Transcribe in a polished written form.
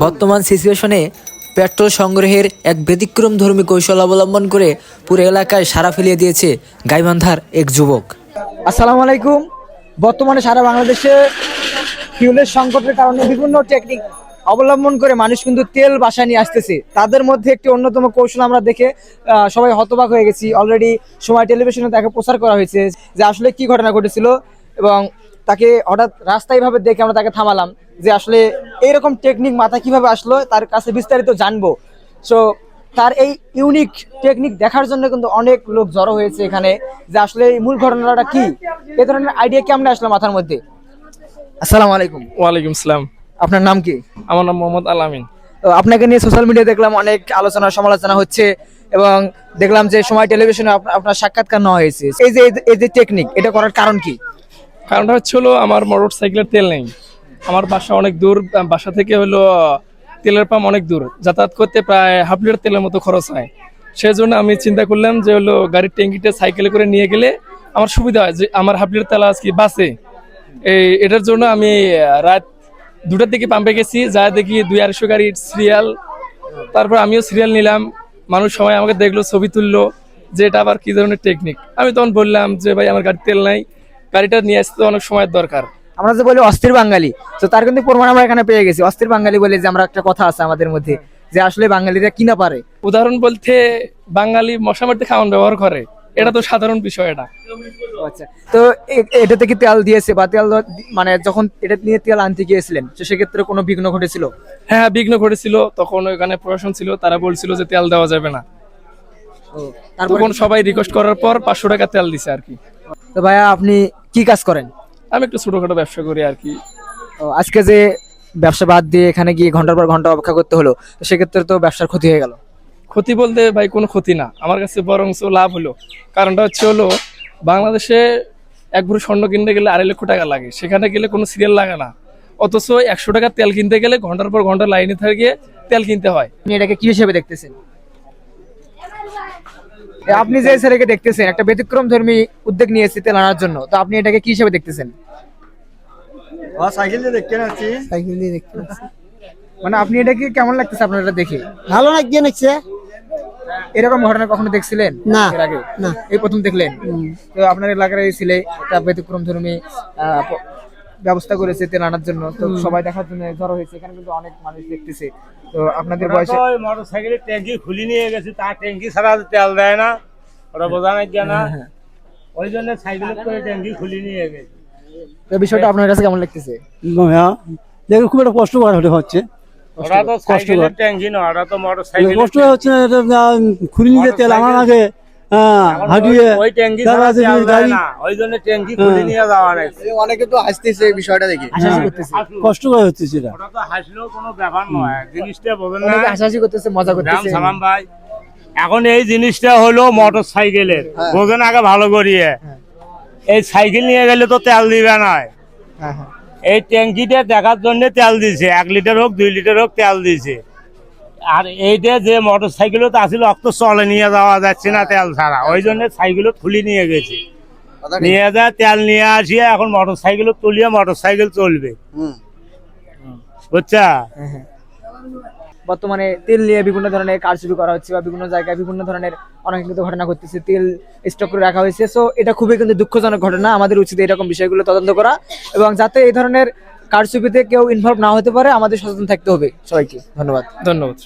বর্তমান সিচুয়েশনে পেট্রোল সংগ্রহের এক ব্যতিক্রমধর্মী কৌশল অবলম্বন করে পুরো এলাকায় সাড়া ফেলিয়ে দিয়েছে গাইবান্ধার এক যুবক। আসসালামু আলাইকুম। বর্তমানে সারা বাংলাদেশে ফিউলের সংকটের কারণে বিভিন্ন টেকনিক অবলম্বন করে মানুষ কিন্তু তেল বাসায় নিয়ে আসতেছে। তাদের মধ্যে একটি অন্যতম কৌশল আমরা দেখে সবাই হতবাক হয়ে গেছি। অলরেডি সময় টেলিভিশনে তাকে প্রচার করা হয়েছে যে আসলে কি ঘটনা ঘটেছিল, এবং তাকে হঠাৎ রাস্তায় ভাবে দেখে আমরা তাকে থামালাম যে আসলে এইরকম টেকনিক মাথা কিভাবে আসলো, তার কাছে বিস্তারিত জানবো। সো তার এই ইউনিক টেকনিক দেখার জন্য কিন্তু অনেক লোক জড়ো হয়েছে এখানে, যে আসলে এই মূল ঘটনাটা কি, এই ধরনের আইডিয়া কেমন আসলো মাথার মধ্যে। আসসালামু আলাইকুম। ওয়ালাইকুম আসসালাম। আপনার নাম কি? আমার নাম মোহাম্মদ আলামিন। তো আপনাকে নিয়ে সোশ্যাল মিডিয়া দেখলাম অনেক আলোচনা সমালোচনা হচ্ছে, এবং দেখলাম যে সময় টেলিভিশনে আপনার সাক্ষাৎকার নেওয়া হয়েছে। এই যে টেকনিক, এটা করার কারণ কি? কারণটা হচ্ছে হলো আমার মোটর সাইকেলের তেল নেই, আমার বাসা অনেক দূর, বাসা থেকে হলো তেলের পাম্প অনেক দূর, যাতায়াত করতে প্রায় হাফ লিটার তেলের মতো খরচ হয়। সেই জন্য আমি চিন্তা করলাম যে হলো গাড়ির ট্যাঙ্কিটা সাইকেলে করে নিয়ে গেলে আমার সুবিধা হয়, যে আমার হাফ লিটার তেল আজকে বাসে। এটার জন্য আমি রাত 2টার দিকে পাম্পে গেছি, যা দেখি 200-250 গাড়ির সিরিয়াল। তারপর আমিও সিরিয়াল নিলাম, মানুষ সবাই আমাকে দেখলো, ছবি তুললো যে এটা আবার কি ধরনের টেকনিক। আমি তখন বললাম যে ভাই আমার গাড়ির তেল নাই, গাড়িটা নিয়ে আসতে অনেক সময়ের দরকার। আমরা যে বলি অস্থির বাঙালি, তো তার কিন্তু প্রমাণ আমরা এখানে পেয়ে গেছি। অস্থির বাঙালি বলে যে আমরা একটা কথা আছে আমাদের মধ্যে, যে আসলে বাঙালিরা কি না পারে। উদাহরণ বলতে বাঙালি মশা মারতে খাওয়ান ব্যবহার করে, এটা তো সাধারণ বিষয়। এটা আচ্ছা, তো এটাতে কি তেল দিয়েছে বা তেল মানে যখন এটা নিয়ে তেল আনতে গিয়েছিলেন, তো সেক্ষেত্রে কোনো বিঘ্ন ঘটেছিল? হ্যাঁ, বিঘ্ন ঘটেছিল। তখন ওখানে প্রশাসন ছিল, তারা বলছিল যে তেল দেওয়া যাবে না। তখন সবাই রিকোয়েস্ট করার পর 500 টাকা তেল দিছে আর কি। তো ভাইয়া, আপনি কি কাজ করেন? আমি একটু ছোটখাটো ব্যবসা করি আর কি। আজকে যে ব্যবসা বাদ দিয়ে এখানে গিয়ে ঘন্টার পর ঘন্টা অপেক্ষা করতে হলো, তো সেক্ষেত্রে তো ব্যবসার ক্ষতি হয়ে গেল। ক্ষতি বলতে ভাই কোনো ক্ষতি না, আমার কাছে বরঞ্চ লাভ হলো। কারণটা হচ্ছে হলো বাংলাদেশে এক ভরি স্বর্ণ কিনতে গেলে 2.5 লক্ষ টাকা লাগে, সেখানে গেলে কোনো সিরিয়াল লাগে না। অথচ 100 টাকা তেল কিনতে গেলে ঘন্টার পর ঘন্টা লাইনে থেকে তেল কিনতে হয়। আপনি এটাকে কি হিসেবে দেখতেছেন? আপনি যে ছেলেকে দেখতেছেন একটা ব্যতিক্রম ধর্মী উদ্যোগ নিয়েছে তেল আনার জন্য, তো আপনি এটাকে কি হিসেবে দেখতেছেন? সাইকেল দিয়ে দেখতে নাচ্ছি। মানে আপনি এটাকে কেমন লাগতেছে আপনার এটা দেখে? ভালো লাগছে নিচ্ছে। এরকম ঘটনা কখনো দেখছিলেন? না। এর আগে না। এই প্রথম দেখলেন? তো আপনার এলাকার এই ছেলে একটা ব্যতিক্রম ধর্মী ব্যবস্থা করেছে তেল আনার জন্য, তো সবাই দেখার জন্য জড়ো হয়েছে। এখানে কিন্তু অনেক মানুষ দেখতেছে। তো আপনাদের বয়সে মোটর সাইকেলের ট্যাঙ্কি খুলে নিয়ে গেছে, তার ট্যাঙ্কি ছাড়া তেল দেয় না, ওরা বোঝা নাই না। ওই জন্য সাইকেলের করে ট্যাঙ্কি খুলে নিয়ে গেছে। তো বিষয়টা আপনার কাছে কেমন লাগতেছে? দেখুন খুব একটা কষ্ট হচ্ছে। ওরা তো সাইকেলের ট্যাঙ্কি না, ওরা তো মোটর সাইকেল কষ্ট হচ্ছে না, খুলে নিয়ে তেল আমার আগে হাঁটিয়ে ওই ট্যাঙ্কি ছাড়া তেল দেয় না, ওই জন্য ট্যাঙ্কি খুলে নিয়ে যাওয়া নাই। অনেকে তো হাসতেছে এই বিষয়টা দেখে, হাসাহাসি করতেছে। কষ্ট করে হচ্ছে সেটা। ওরা তো হাসলেও কোনো ব্যাপার নয়, জিনিসটা বোঝেন না। অনেকে হাসাহাসি করতেছে, মজা রাম করতেছে। সালাম ভাই, এখন এই জিনিসটা হলো মোটর সাইকেলের, বোঝেন আগে ভালো করিয়ে। এই সাইকেল নিয়ে গেলে তো তেল দিবে না, হ্যাঁ হ্যাঁ। এই ট্যাঙ্কিটা দেখার জন্য তেল দিছে, 1 লিটার হোক 2 লিটার হোক তেল দিছে। আর এইটা যে মোটর সাইকেলও তো আসলে অত চলে নিয়ে যাওয়া যাচ্ছে না তেল ছাড়া, ওই জন্য সাইকেলও খুলে নিয়ে গেছে। নিয়ে যায় তেল নিয়ে আসিয়া এখন মোটর সাইকেলও তুলিয়ে মোটর সাইকেল চলবে, বুঝছা? বর্তমানে তেল নিয়ে বিভিন্ন ধরনের কারচুপি করা হচ্ছে, বা বিভিন্ন জায়গায় বিভিন্ন ধরনের অনেক কিন্তু ঘটনা ঘটতেছে, তেল স্টক করে রাখা হয়েছে। সো এটা খুবই কিন্তু দুঃখজনক ঘটনা। আমাদের উচিত এরকম বিষয়গুলো তদন্ত করা, এবং যাতে এই ধরনের কারচুপিতে কেউ ইনভলভ না হতে পারে আমাদের সচেতন থাকতে হবে। সবাইকে ধন্যবাদ। ধন্যবাদ।